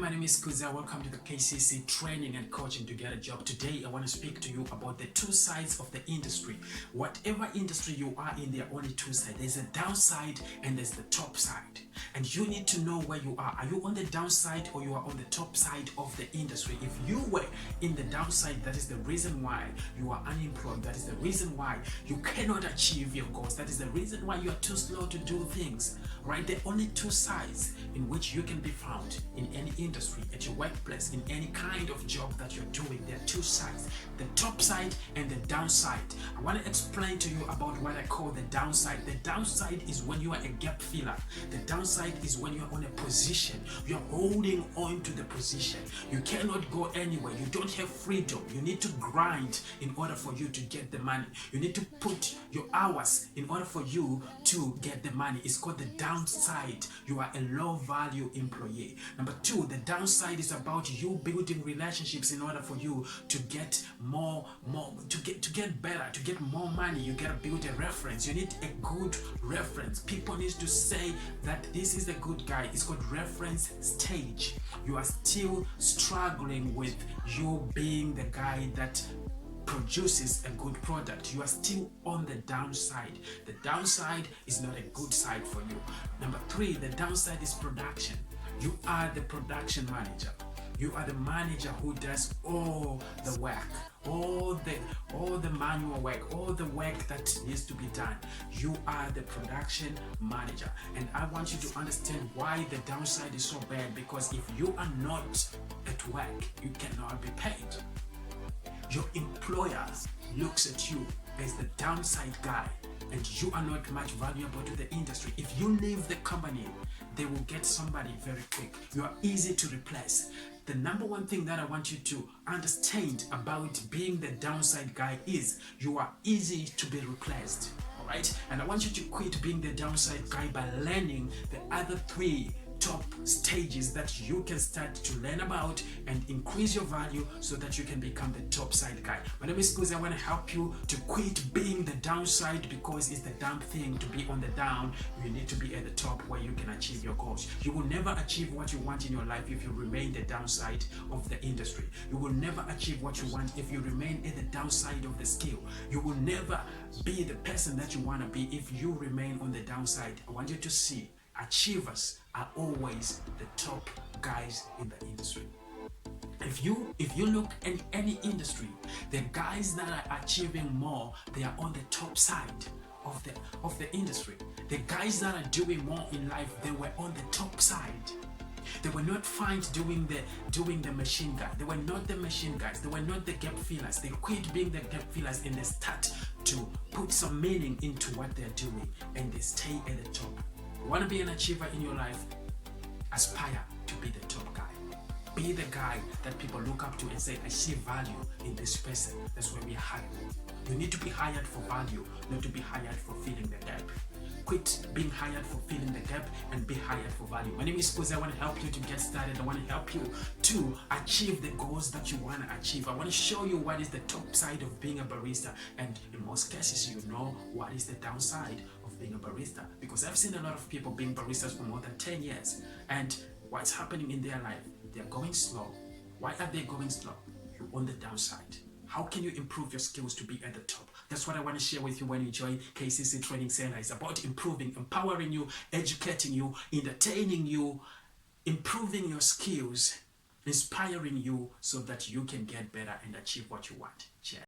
my name is Kuza. Welcome to the KCC Training and Coaching to Get a Job. Today, I want to speak to you about the two sides of the industry. Whatever industry you are in, there are only two sides. There's a downside and there's the top side. And you need to know where you are. Are you on the downside or you are on the top side of the industry? If you were in the downside, that is the reason why you are unemployed. That is the reason why you cannot achieve your goals. That is the reason why you are too slow to do things. Right? There are only two sides in which you can be found in any industry, at your workplace, in any kind of job that you're doing. There are two sides, the top side and the downside. I want to explain to you about what I call the downside. The downside is when you are a gap filler. The downside is when you're on a position. You're holding on to the position. You cannot go anywhere. You don't have freedom. You need to grind in order for you to get the money. You need to put your hours in order for you to get the money. It's called the downside. You are a low value employee. Number two, the downside is about you building relationships in order for you to get to get better, to get more money. You gotta build a reference. You need a good reference. People need to say that this is a good guy. It's called reference stage. You are still struggling with you being the guy that produces a good product. You are still on the downside. The downside is not a good side for you. Number three, the downside is production. You are the production manager. You are the manager who does all the work, all the manual work, all the work that needs to be done. You are the production manager. And I want you to understand why the downside is so bad, because if you are not at work, you cannot be paid. Your employer looks at you as the downside guy, and you are not much valuable to the industry. If you leave the company, they will get somebody very quick. You are easy to replace. The number one thing that I want you to understand about being the downside guy is you are easy to be replaced. All right? And I want you to quit being the downside guy by learning the other three top stages that you can start to learn about and increase your value so that you can become the top side guy. My name is Kuzi. I want to help you to quit being the downside, because it's the damn thing to be on the down. You need to be at the top where you can achieve your goals. You will never achieve what you want in your life if you remain the downside of the industry. You will never achieve what you want if you remain at the downside of the scale. You will never be the person that you want to be if you remain on the downside. I want you to see achievers are always the top guys in the industry. If you look at any industry, the guys that are achieving more, they are on the top side of the industry. The guys that are doing more in life, they were on the top side. They were not found doing the machine guy. They were not the machine guys. They were not the gap fillers. They quit being the gap fillers and they start to put some meaning into what they're doing, and they stay at the top. You want to be an achiever in your life? Aspire to be the top guy. Be the guy that people look up to and say, I see value in this person. That's why we hire. You need to be hired for value, not to be hired for filling the gap. Quit being hired for filling the gap and be hired for value. My name is Kuzi. I want to help you to get started. I want to help you to achieve the goals that you want to achieve. I want to show you what is the top side of being a barista, and in most cases you know what is the downside of being a barista, because I've seen a lot of people being baristas for more than 10 years, and what's happening in their life? They're going slow. Why are they going slow? You're on the downside. How can you improve your skills to be at the top? That's what I want to share with you when you join KCC Training Center. It's about improving, empowering you, educating you, entertaining you, improving your skills, inspiring you so that you can get better and achieve what you want. Cheers.